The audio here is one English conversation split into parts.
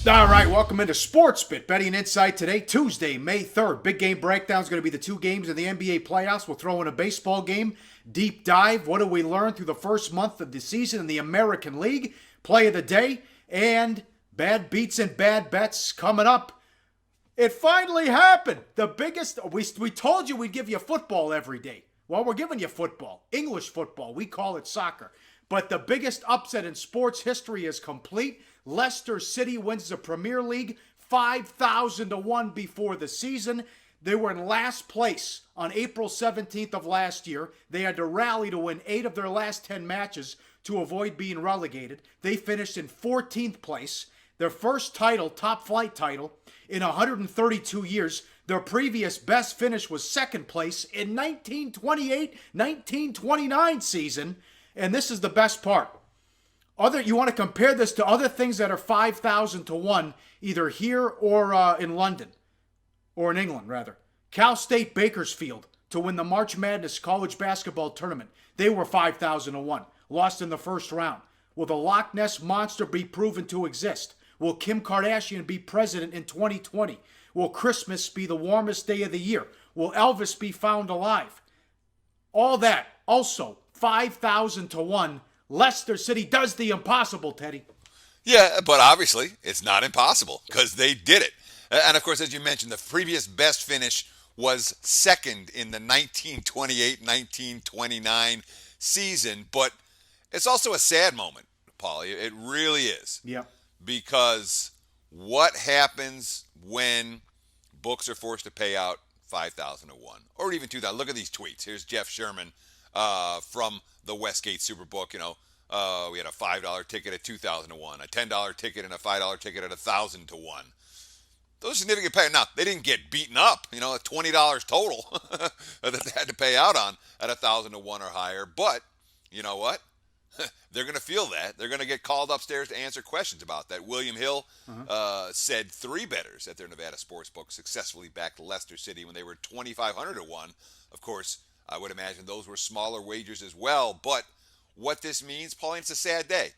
All right, welcome into SportsBIT Betting Insight today, Tuesday, May 3rd. Big game breakdown is going to be the two games in the NBA playoffs. We'll throw in a baseball game, deep dive. What do we learn through the first month of the season in the American League? Play of the day, and bad beats and bad bets coming up. It finally happened. The biggest, we told you we'd give you football every day. Well, we're giving you football, English football. We call it soccer. But the biggest upset in sports history is complete. Leicester City wins the Premier League 5,000-1 before the season. They were in last place on April 17th of last year. They had to rally to win 8 of their last 10 matches to avoid being relegated. They finished in 14th place. Their first title, top flight title, in 132 years. Their previous best finish was second place in 1928-1929 season. And this is the best part. You want to compare this to other things that are 5,000-1, either here or in London, or in England, rather. Cal State Bakersfield to win the March Madness college basketball tournament. They were 5,000-1, lost in the first round. Will the Loch Ness Monster be proven to exist? Will Kim Kardashian be president in 2020? Will Christmas be the warmest day of the year? Will Elvis be found alive? All that, also 5,000-1. Leicester City does the impossible, Teddy. Yeah, but obviously it's not impossible because they did it. And of course, as you mentioned, the previous best finish was second in the 1928-1929 season. But it's also a sad moment, Pauly. It really is. Yeah. Because what happens when books are forced to pay out 5,000-1 or even 2,000? Look at these tweets. Here's Jeff Sherman from the Westgate Superbook. We had a $5 ticket at 2,000-1, a $10 ticket and a $5 ticket at 1,000-1. Those are significant pay. Now, they didn't get beaten up, $20 total that they had to pay out on at 1,000-1 or higher. But you know what? They're going to feel that. They're going to get called upstairs to answer questions about that. William Hill said 3 bettors at their Nevada Sportsbook successfully backed Leicester City when they were 2,500-1. Of course, I would imagine those were smaller wagers as well. But what this means, Pauline, it's a sad day.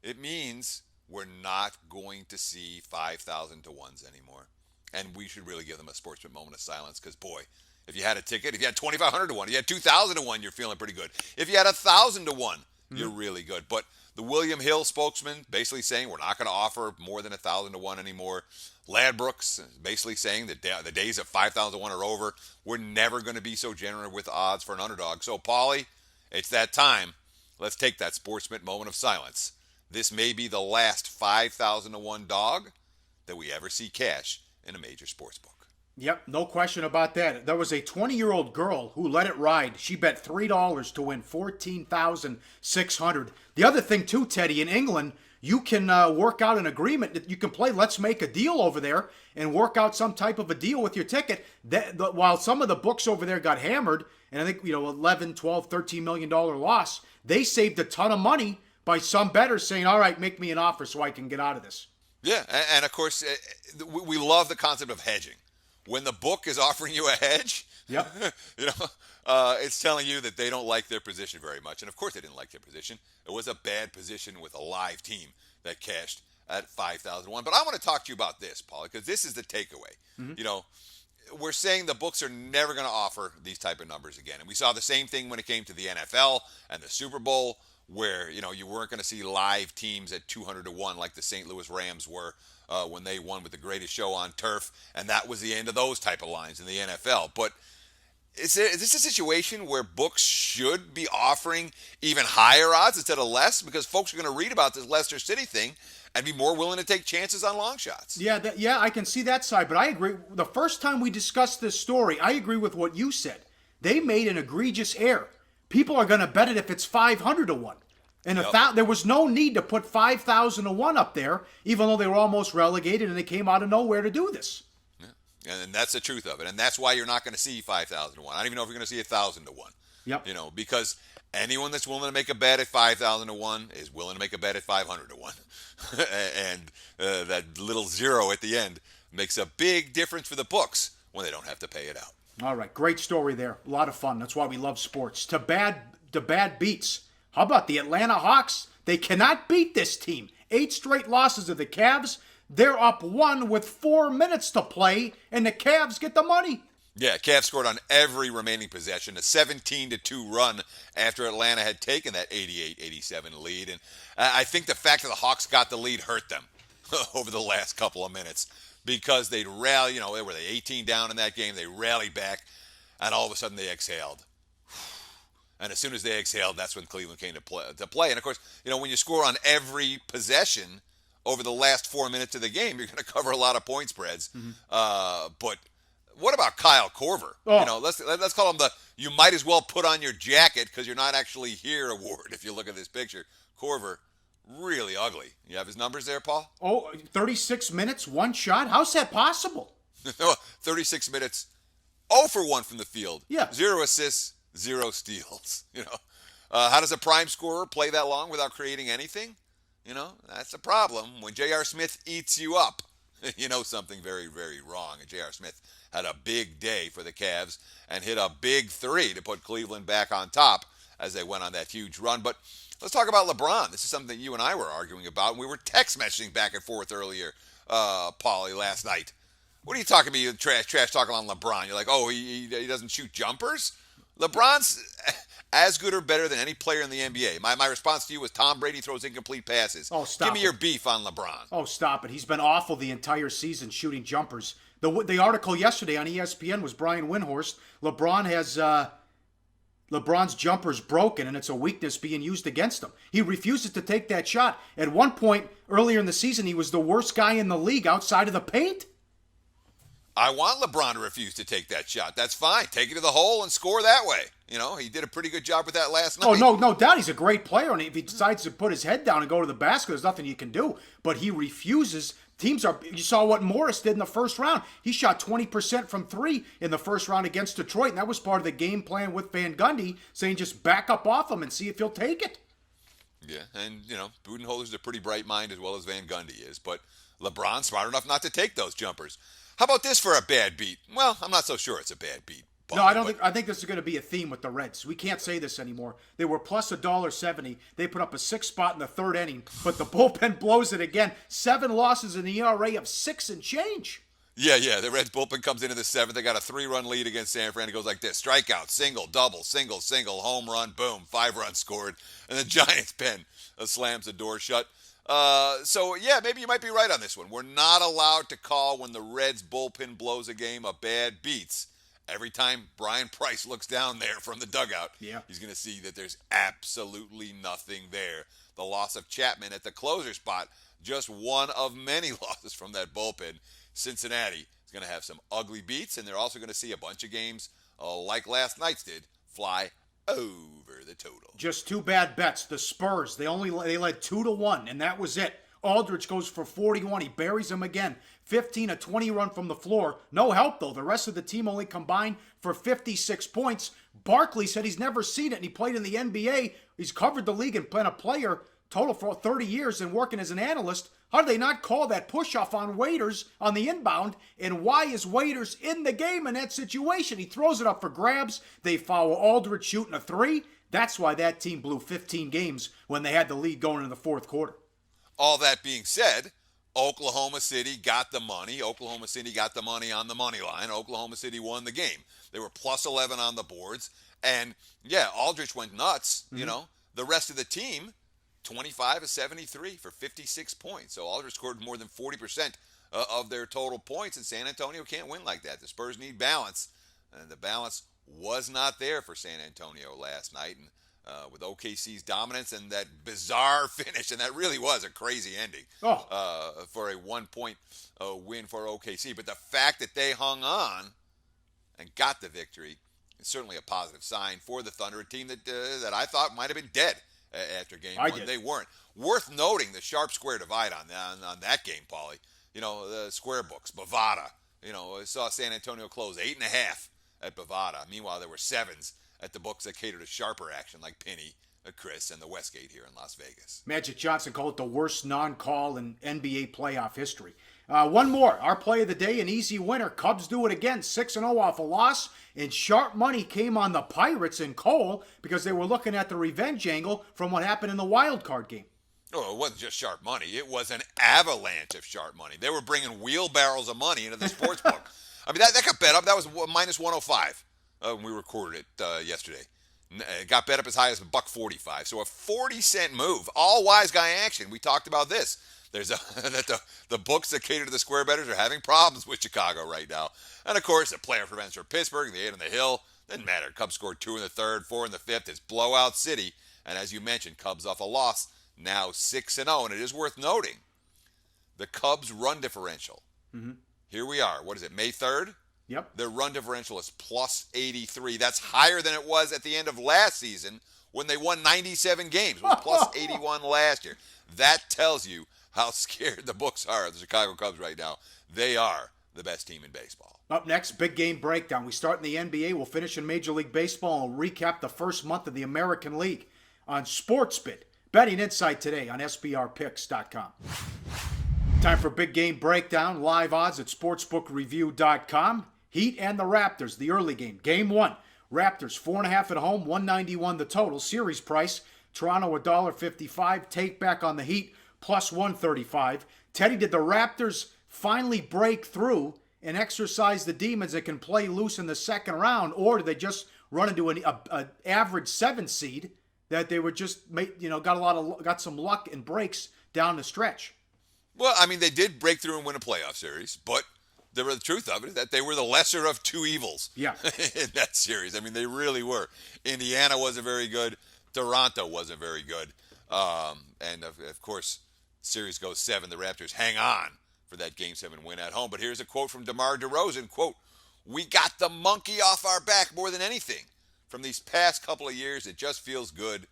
It means we're not going to see 5,000-1s anymore. And we should really give them a sportsman moment of silence because, boy, if you had a ticket, if you had 2,500-1, if you had 2,000-1, you're feeling pretty good. If you had 1,000-1, you're really good. But the William Hill spokesman basically saying we're not going to offer more than 1,000-1 anymore. Ladbrokes basically saying that the days of 5,000-1 are over. We're never going to be so generous with odds for an underdog. So, Pauly, it's that time. Let's take that sportsman moment of silence. This may be the last 5,000-1 dog that we ever see cash in a major sports book. Yep, no question about that. There was a 20-year-old girl who let it ride. She bet $3 to win $14,600. The other thing, too, Teddy, in England, you can work out an agreement that you can play Let's Make a Deal over there and work out some type of a deal with your ticket. While some of the books over there got hammered, and I think, 11, 12, $13 million loss, they saved a ton of money by some bettors saying, all right, make me an offer so I can get out of this. Yeah, and of course, we love the concept of hedging. When the book is offering you a hedge, yep. It's telling you that they don't like their position very much. And of course they didn't like their position. It was a bad position with a live team that cashed at 5,000-1. But I want to talk to you about this, Paul, because this is the takeaway. Mm-hmm. We're saying the books are never going to offer these type of numbers again. And we saw the same thing when it came to the NFL and the Super Bowl, where, you weren't going to see live teams at 200-1 like the St. Louis Rams were when they won with the greatest show on turf, and that was the end of those type of lines in the NFL. But is this a situation where books should be offering even higher odds instead of less? Because folks are going to read about this Leicester City thing and be more willing to take chances on long shots. Yeah, I can see that side, but I agree. The first time we discussed this story, I agree with what you said. They made an egregious error. People are going to bet it if it's 500-1. And there was no need to put 5,000-1 up there, even though they were almost relegated and they came out of nowhere to do this. Yeah. And that's the truth of it. And that's why you're not going to see 5,000-1. I don't even know if you're going to see 1,000-1. Yep. Because anyone that's willing to make a bet at 5,000-1 is willing to make a bet at 500-1. And that little zero at the end makes a big difference for the books when they don't have to pay it out. All right, great story there. A lot of fun. That's why we love sports. To bad beats. How about the Atlanta Hawks? They cannot beat this team. 8 straight losses of the Cavs. They're up 1 with 4 minutes to play, and the Cavs get the money. Yeah, Cavs scored on every remaining possession, a 17-2 run after Atlanta had taken that 88-87 lead. And I think the fact that the Hawks got the lead hurt them over the last couple of minutes because they'd rally, they were 18 down in that game. They rallied back, and all of a sudden they exhaled. And as soon as they exhaled, that's when Cleveland came to play. And, of course, when you score on every possession over the last 4 minutes of the game, you're going to cover a lot of point spreads. But what about Kyle Korver? Oh. Let's call him the "you might as well put on your jacket because you're not actually here" award. If you look at this picture, Korver, really ugly. You have his numbers there, Paul? 36 minutes, 1 shot? How's that possible? 36 minutes, 0 for 1 from the field. Yeah. 0 assists, 0 steals. How does a prime scorer play that long without creating anything? That's a problem. When J.R. Smith eats you up, something very, very wrong. And J.R. Smith had a big day for the Cavs and hit a big 3 to put Cleveland back on top as they went on that huge run. But let's talk about LeBron. This is something that you and I were arguing about, and we were text messaging back and forth earlier, Pauly, last night. What are you talking to me, trash talking on LeBron? You're like, oh, he doesn't shoot jumpers? LeBron's as good or better than any player in the NBA. My response to you was Tom Brady throws incomplete passes. Oh, stop Give me your beef on LeBron. Oh, stop it. He's been awful the entire season shooting jumpers. The article yesterday on ESPN was Brian Windhorst. LeBron's jumper's broken, and it's a weakness being used against him. He refuses to take that shot. At one point earlier in the season, he was the worst guy in the league outside of the paint. I want LeBron to refuse to take that shot. That's fine. Take it to the hole and score that way. He did a pretty good job with that last night. Oh, no doubt. He's a great player, and if he decides to put his head down and go to the basket, there's nothing you can do. But he refuses. You saw what Morris did in the first round. He shot 20% from 3 in the first round against Detroit, and that was part of the game plan with Van Gundy, saying just back up off him and see if he'll take it. Yeah, and, Budenholzer's a pretty bright mind as well as Van Gundy is, but LeBron's smart enough not to take those jumpers. How about this for a bad beat? Well, I'm not so sure it's a bad beat. No, I think this is going to be a theme with the Reds. We can't say this anymore. They were plus $1.70. They put up a 6 spot in the 3rd inning, but the bullpen blows it again. 7 losses in the ERA of 6 and change. Yeah. The Reds bullpen comes into the 7th. They got a 3-run lead against San Fran. It goes like this: strikeout, single, double, single, home run, boom, 5 runs scored, and the Giants pen slams the door shut. So, maybe you might be right on this one. We're not allowed to call when the Reds bullpen blows a game a bad beats. Every time Brian Price looks down there from the dugout, he's going to see that there's absolutely nothing there. The loss of Chapman at the closer spot, just one of many losses from that bullpen. Cincinnati is going to have some ugly beats, and they're also going to see a bunch of games, like last night's did, fly over the total. Just 2 bad bets. The Spurs, they led 2-1, and that was it. Aldridge goes for 41. He buries him again. 15, a 20 run from the floor. No help, though. The rest of the team only combined for 56 points. Barkley said he's never seen it, and he played in the NBA. He's covered the league and been a player total for 30 years and working as an analyst. How do they not call that push-off on Waiters on the inbound? And why is Waiters in the game in that situation? He throws it up for grabs. They foul Aldridge shooting a 3. That's why that team blew 15 games when they had the lead going into the 4th quarter. All that being said, Oklahoma City got the money. Oklahoma City got the money on the money line. Oklahoma City won the game. They were plus 11 on the boards. And, Aldridge went nuts. The rest of the team, 25 of 73 for 56 points. So Aldridge scored more than 40% of their total points, and San Antonio can't win like that. The Spurs need balance, and the balance was not there for San Antonio last night. And with OKC's dominance and that bizarre finish, and that really was a crazy ending for a 1-point win for OKC. But the fact that they hung on and got the victory is certainly a positive sign for the Thunder, a team that I thought might have been dead after game 1. They weren't. Worth noting the sharp square divide on that game, Pauly. The square books, Bovada. I saw San Antonio close 8.5 at Bovada. Meanwhile, there were 7s at the books that cater to sharper action like Penny, Chris, and the Westgate here in Las Vegas. Magic Johnson called it the worst non-call in NBA playoff history. One more. Our play of the day, an easy winner. Cubs do it again, 6-0 off a loss. And sharp money came on the Pirates and Cole because they were looking at the revenge angle from what happened in the wild card game. Oh, it wasn't just sharp money. It was an avalanche of sharp money. They were bringing wheelbarrows of money into the sports book. I mean, that got bet up. That was minus 105 when we recorded it yesterday. It got bet up as high as $1.45. So a 40-cent move. All wise guy action. We talked about this. There's that the books that cater to the square bettors are having problems with Chicago right now. And of course, the player prevents for Pittsburgh. The 8 on the hill. Didn't matter. Cubs scored 2 in the third, 4 in the fifth. It's blowout city. And as you mentioned, Cubs off a loss. Now 6-0, and it is worth noting the Cubs' run differential. Mm-hmm. Here we are. What is it, May 3rd? Yep. Their run differential is plus 83. That's higher than it was at the end of last season when they won 97 games. It was plus 81 last year. That tells you how scared the books are of the Chicago Cubs right now. They are the best team in baseball. Up next, big game breakdown. We start in the NBA. We'll finish in Major League Baseball and we'll recap the first month of the American League on SportsBIT. Betting insight today on SBRpicks.com. Time for big game breakdown. Live odds at sportsbookreview.com. Heat and the Raptors, the early game. Game 1. Raptors 4.5 at home, 191 the total. Series price, Toronto $1.55. Take back on the Heat, plus 135. Teddy, did the Raptors finally break through and exercise the demons that can play loose in the second round, or did they just run into an average 7 seed that they were just got some luck and breaks down the stretch? Well, I mean, they did break through and win a playoff series, but the truth of it is that they were the lesser of two evils. Yeah. In that series. I mean, they really were. Indiana wasn't very good. Toronto wasn't very good. And of course, series goes 7. The Raptors hang on for that Game 7 win at home. But here's a quote from DeMar DeRozan, quote, "We got the monkey off our back more than anything. From these past couple of years, it just feels good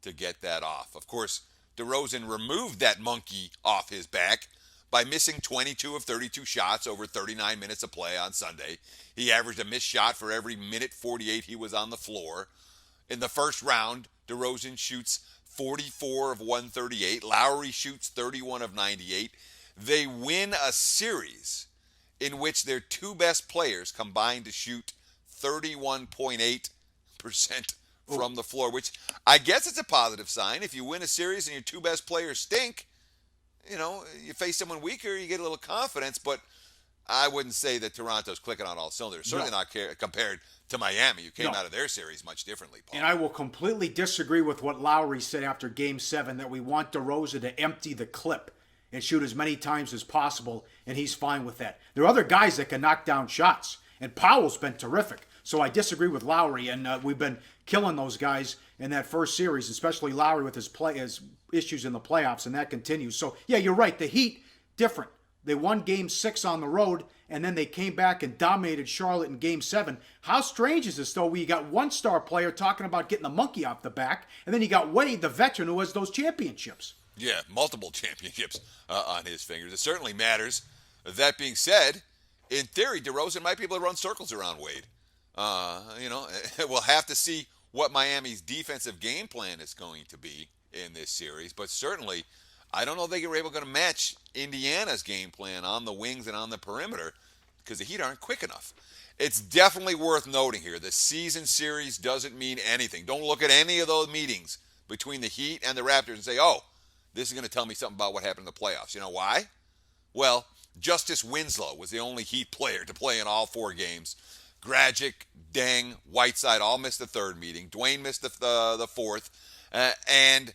to get that off." Of course, DeRozan removed that monkey off his back by missing 22 of 32 shots over 39 minutes of play on Sunday. He averaged a missed shot for every minute 48 he was on the floor. In the first round, DeRozan shoots 44 of 138. Lowry shoots 31 of 98. They win a series in which their two best players combined to shoot 31.8% from the floor, which I guess it's a positive sign. If you win a series and your two best players stink, you face someone weaker, you get a little confidence, but I wouldn't say that Toronto's clicking on all cylinders. Certainly not compared to Miami, who came out of their series much differently, Paul. And I will completely disagree with what Lowry said after Game 7, that we want DeRozan to empty the clip and shoot as many times as possible, and he's fine with that. There are other guys that can knock down shots, and Powell's been terrific. So I disagree with Lowry, and we've been killing those guys in that first series, especially Lowry with his issues in the playoffs, and that continues. So, yeah, you're right. The Heat, different. They won Game 6 on the road, and then they came back and dominated Charlotte in Game 7. How strange is this, though, where you got one star player talking about getting the monkey off the back, and then you got Wade, the veteran, who has those championships? Yeah, multiple championships on his fingers. It certainly matters. That being said, in theory, DeRozan might be able to run circles around Wade. We'll have to see what Miami's defensive game plan is going to be in this series, but certainly I don't know if they were able to match Indiana's game plan on the wings and on the perimeter because the Heat aren't quick enough. It's definitely worth noting here, the season series doesn't mean anything. Don't look at any of those meetings between the Heat and the Raptors and say, oh, this is going to tell me something about what happened in the playoffs. You know why? Well, Justice Winslow was the only Heat player to play in all 4 games. Dragic, Deng, Whiteside all missed the 3rd meeting. Dwayne missed the 4th. And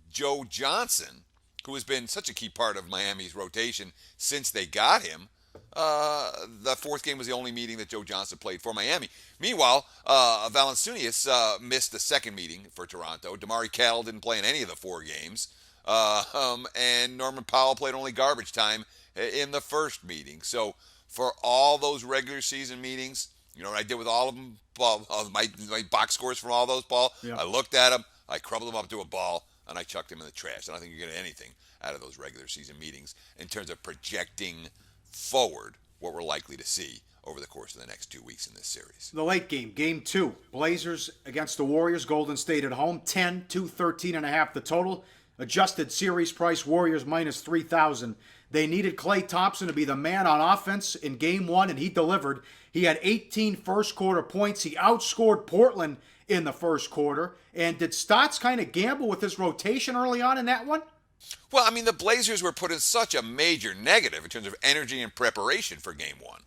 Joe Johnson, who has been such a key part of Miami's rotation since they got him, the 4th game was the only meeting that Joe Johnson played for Miami. Meanwhile, Valanciunas missed the 2nd meeting for Toronto. Damari Carroll didn't play in any of the 4 games. And Norman Powell played only garbage time in the 1st meeting. So for all those regular season meetings, you know what I did with all of them, Paul? My box scores from all those, Paul? Yeah. I looked at them, I crumbled them up to a ball, and I chucked them in the trash. I don't think you're getting anything out of those regular season meetings in terms of projecting forward what we're likely to see over the course of the next 2 weeks in this series. The late game, Game 2. Blazers against the Warriors. Golden State at home. 10, 213.5 the total. Adjusted series price, Warriors minus 3,000. They needed Klay Thompson to be the man on offense in Game 1, and he delivered. He had 18 first-quarter points. He outscored Portland in the first quarter. And did Stotts kind of gamble with his rotation early on in that one? Well, I mean, the Blazers were put in such a major negative in terms of energy and preparation for Game 1.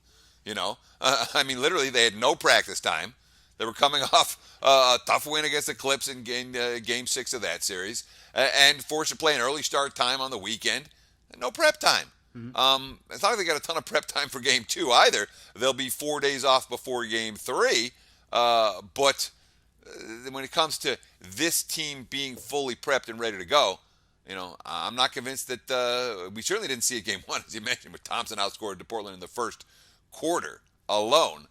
I mean, literally, they had no practice time. They were coming off a tough win against the Clips in Game 6 of that series, and forced to play an early start time on the weekend. And no prep time. It's not like they got a ton of prep time for Game 2 either. They'll be 4 days off before Game 3. But when it comes to this team being fully prepped and ready to go, I'm not convinced that we certainly didn't see a Game 1, as you mentioned, with Thompson outscored to Portland in the first quarter alone.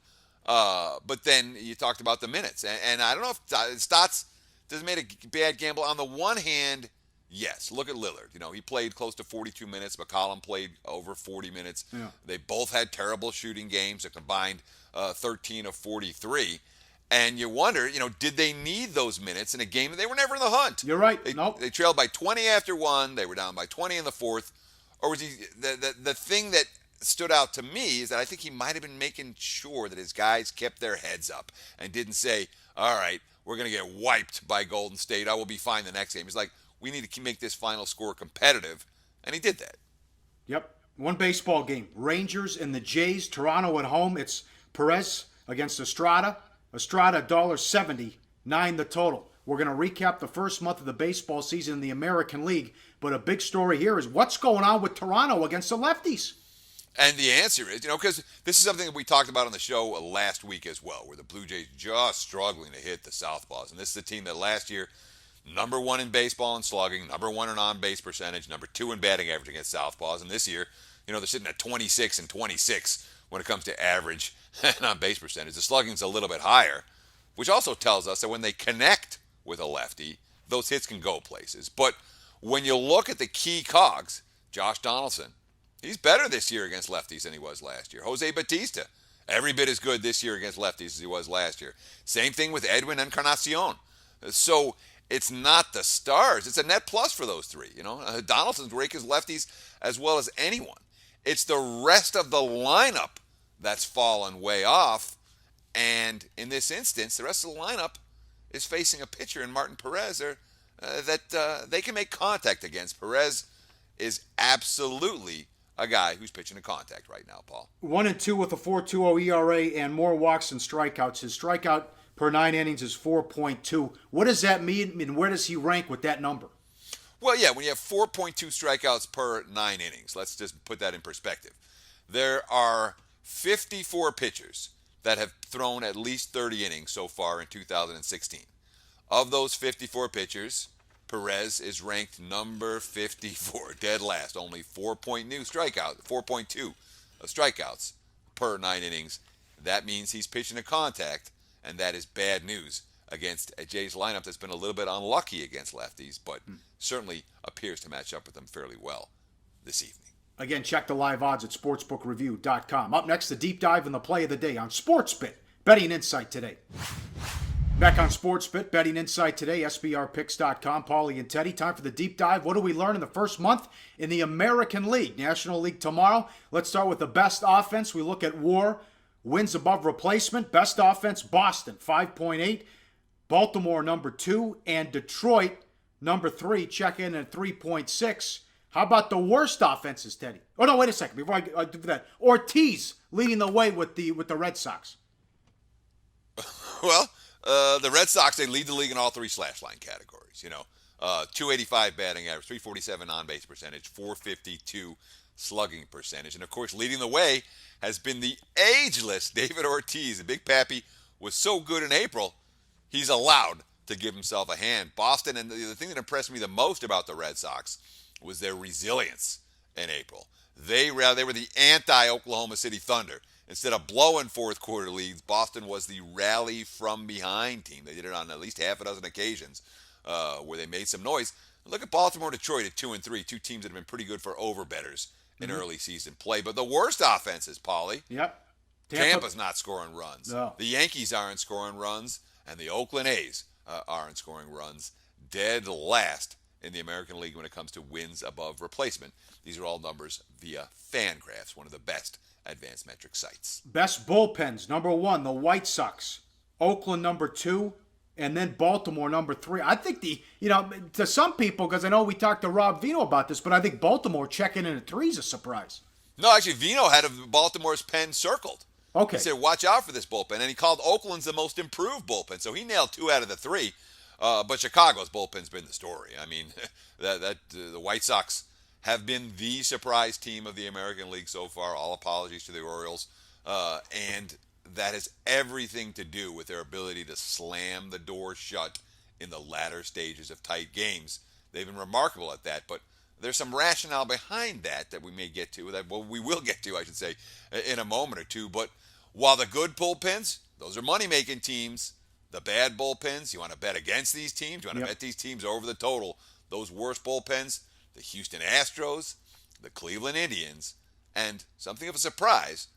But then you talked about the minutes. And I don't know if Stotts just made a bad gamble. On the one hand, yes, look at Lillard. He played close to 42 minutes. McCollum played over 40 minutes. Yeah. They both had terrible shooting games, a combined 13 of 43. And you wonder, did they need those minutes in a game that they were never in the hunt? You're right. They trailed by 20 after one. They were down by 20 in the fourth. Or was he the thing that stood out to me is that I think he might have been making sure that his guys kept their heads up and didn't say, all right, we're going to get wiped by Golden State. I will be fine the next game. He's like, we need to make this final score competitive. And he did that. Yep. One baseball game. Rangers and the Jays. Toronto at home. It's Perez against Estrada. Estrada, $1.70, 9 the total. We're going to recap the first month of the baseball season in the American League. But a big story here is what's going on with Toronto against the lefties? And the answer is, because this is something that we talked about on the show last week as well, where the Blue Jays just struggling to hit the southpaws. And this is a team that last year, number 1 in baseball and slugging, number 1 in on-base percentage, number 2 in batting average against southpaws. And this year, they're sitting at 26 and 26 when it comes to average and on-base percentage. The slugging's a little bit higher, which also tells us that when they connect with a lefty, those hits can go places. But when you look at the key cogs, Josh Donaldson, he's better this year against lefties than he was last year. Jose Bautista, every bit as good this year against lefties as he was last year. Same thing with Edwin Encarnacion. So it's not the stars. It's a net plus for those three. Donaldson's rake his lefties as well as anyone. It's the rest of the lineup that's fallen way off. And in this instance, the rest of the lineup is facing a pitcher in Martin Perez that they can make contact against. Perez is absolutely a guy who's pitching to contact right now, Paul. 1-2 with a 4.20 ERA and more walks than strikeouts. His strikeout per 9 innings is 4.2. What does that mean, and where does he rank with that number? Well, yeah, when you have 4.2 strikeouts per 9 innings, let's just put that in perspective. There are 54 pitchers that have thrown at least 30 innings so far in 2016. Of those 54 pitchers, Perez is ranked number 54, dead last. Only 4.2 strikeouts per 9 innings. That means he's pitching to contact, and that is bad news against a Jays lineup that's been a little bit unlucky against lefties, but certainly appears to match up with them fairly well this evening. Again, check the live odds at sportsbookreview.com. Up next, the deep dive in the play of the day on SportsBIT, Betting Insight Today. Back on SportsBIT, Betting Insight Today, SBRpicks.com, Pauly and Teddy. Time for the deep dive. What do we learn in the first month in the American League? National League tomorrow. Let's start with the best offense. We look at WAR, wins above replacement. Best offense, Boston, 5.8. Baltimore, number 2. And Detroit, number 3. Check in at 3.6. How about the worst offenses, Teddy? Oh, no, wait a second. Before I do that, Ortiz leading the way with the Red Sox. Well, the Red Sox, they lead the league in all 3 slash line categories. 285 batting average, 347 on-base percentage, 452 slugging percentage. And, of course, leading the way has been the ageless David Ortiz. The Big Pappy was so good in April, he's allowed to give himself a hand. Boston, and the thing that impressed me the most about the Red Sox was their resilience in April. They were the anti-Oklahoma City Thunder. Instead of blowing fourth quarter leads, Boston was the rally from behind team. They did it on at least half a dozen occasions where they made some noise. Look at Baltimore, Detroit at 2-3, 2 teams that have been pretty good for over-bettors in early season play. But the worst offenses, Pauly. Yep. Tampa's not scoring runs. No. The Yankees aren't scoring runs, and the Oakland A's aren't scoring runs. Dead last in the American League when it comes to wins above replacement. These are all numbers via Fangraphs, one of the best advanced metric sites. Best bullpens, number 1, the White Sox. Oakland, number 2. and then Baltimore number 3. I think to some people, because I know we talked to Rob Vino about this, but I think Baltimore checking in at 3 is a surprise. No, actually, Vino had Baltimore's pen circled. Okay. He said, watch out for this bullpen. And he called Oakland's the most improved bullpen. So he nailed 2 out of the 3. But Chicago's bullpen's been the story. I mean, the White Sox have been the surprise team of the American League so far. All apologies to the Orioles. And that has everything to do with their ability to slam the door shut in the latter stages of tight games. They've been remarkable at that. But there's some rationale behind that we may get to, we will get to, I should say, in a moment or two. But while the good bullpens, those are money-making teams, the bad bullpens, you want to bet against these teams, you want to bet these teams over the total. Those worst bullpens, the Houston Astros, the Cleveland Indians, and something of a surprise,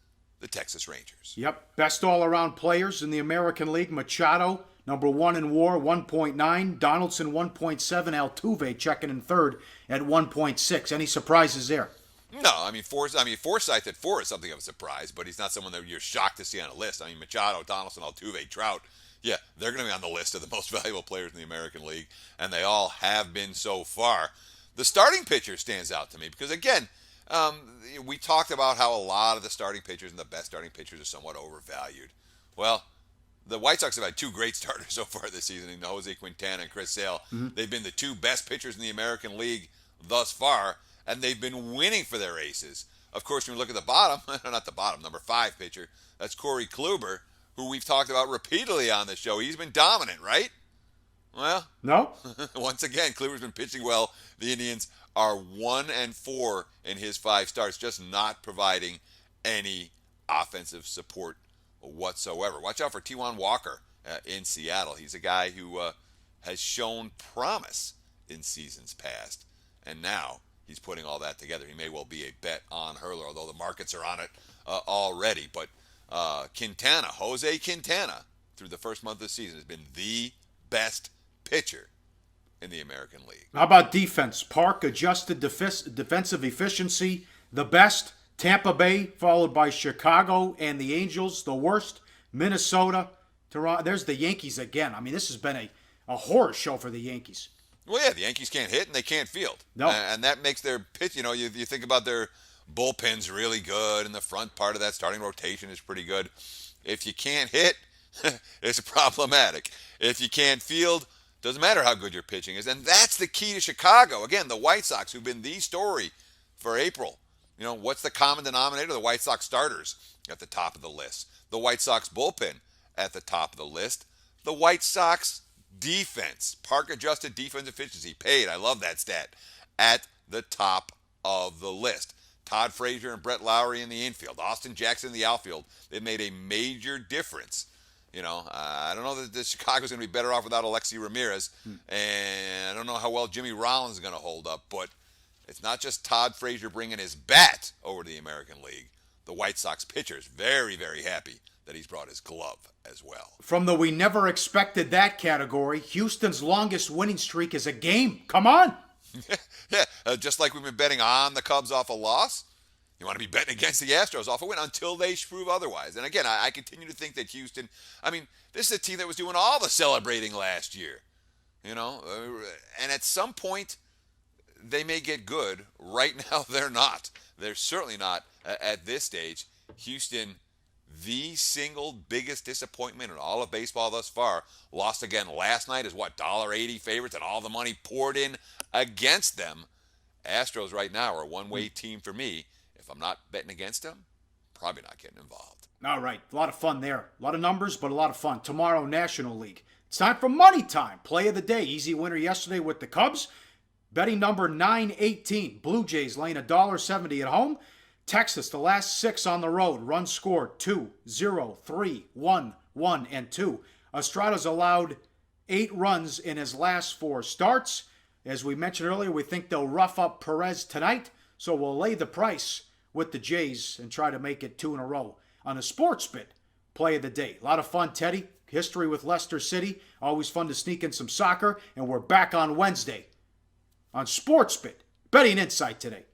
the Texas Rangers. Yep, best all-around players in the American League. Machado, number 1 in WAR, 1.9. Donaldson, 1.7. Altuve checking in third at 1.6. Any surprises there? No, I mean Forsythe at 4 is something of a surprise, but he's not someone that you're shocked to see on a list. I mean Machado, Donaldson, Altuve, Trout, yeah, they're going to be on the list of the most valuable players in the American League, and they all have been so far. The starting pitcher stands out to me because, again, we talked about how a lot of the starting pitchers and the best starting pitchers are somewhat overvalued. Well, the White Sox have had 2 great starters so far this season in Jose Quintana and Chris Sale. Mm-hmm. They've been the 2 best pitchers in the American League thus far, and they've been winning for their aces. Of course, when you look at the bottom, not the bottom, number 5 pitcher, that's Corey Kluber, who we've talked about repeatedly on this show. He's been dominant, right? Well, no. Once again, Kluber's been pitching well. The Indians are 1-4 in his 5 starts, just not providing any offensive support whatsoever. Watch out for Taijuan Walker in Seattle. He's a guy who has shown promise in seasons past, and now he's putting all that together. He may well be a bet on hurler, although the markets are on it already. But Jose Quintana, through the first month of the season, has been the best pitcher in the American League. How about defense? Park adjusted defensive efficiency, the best. Tampa Bay, followed by Chicago and the Angels, the worst. Minnesota, Toronto. There's the Yankees again. I mean, this has been a horror show for the Yankees. Well, yeah, the Yankees can't hit and they can't field. No. And that makes their pitch, you think about their bullpen's really good and the front part of that starting rotation is pretty good. If you can't hit, it's problematic. If you can't field, doesn't matter how good your pitching is. And that's the key to Chicago. Again, the White Sox, who've been the story for April. What's the common denominator? The White Sox starters at the top of the list. The White Sox bullpen at the top of the list. The White Sox defense, park-adjusted defense efficiency, paid, I love that stat, at the top of the list. Todd Frazier and Brett Lowry in the infield. Austin Jackson in the outfield. They've made a major difference. I don't know that Chicago's going to be better off without Alexi Ramirez, and I don't know how well Jimmy Rollins is going to hold up, but it's not just Todd Frazier bringing his bat over to the American League. The White Sox pitcher's very, very happy that he's brought his glove as well. From the we never expected that category, Houston's longest winning streak is a game. Come on. Yeah, just like we've been betting on the Cubs off a loss, you want to be betting against the Astros off a win until they prove otherwise. And again, I continue to think that Houston, this is a team that was doing all the celebrating last year. And at some point, they may get good. Right now, they're not. They're certainly not at this stage. Houston, the single biggest disappointment in all of baseball thus far, lost again last night as $1.80 favorites, and all the money poured in against them. Astros right now are a one-way team for me. If I'm not betting against them, probably not getting involved. All right, a lot of fun there. A lot of numbers, but a lot of fun. Tomorrow, National League. It's time for Money Time. Play of the day. Easy winner yesterday with the Cubs. Betting number 918. Blue Jays laying $1.70 at home. Texas, the last 6 on the road. Runs scored 2, 0, 3, 1, 1, and 2. Estrada's allowed 8 runs in his last 4 starts. As we mentioned earlier, we think they'll rough up Perez tonight. So we'll lay the price with the Jays and try to make it 2 in a row. On a SportsBIT play of the day. A lot of fun, Teddy. History with Leicester City. Always fun to sneak in some soccer. And we're back on Wednesday on SportsBIT. Betting Insight today.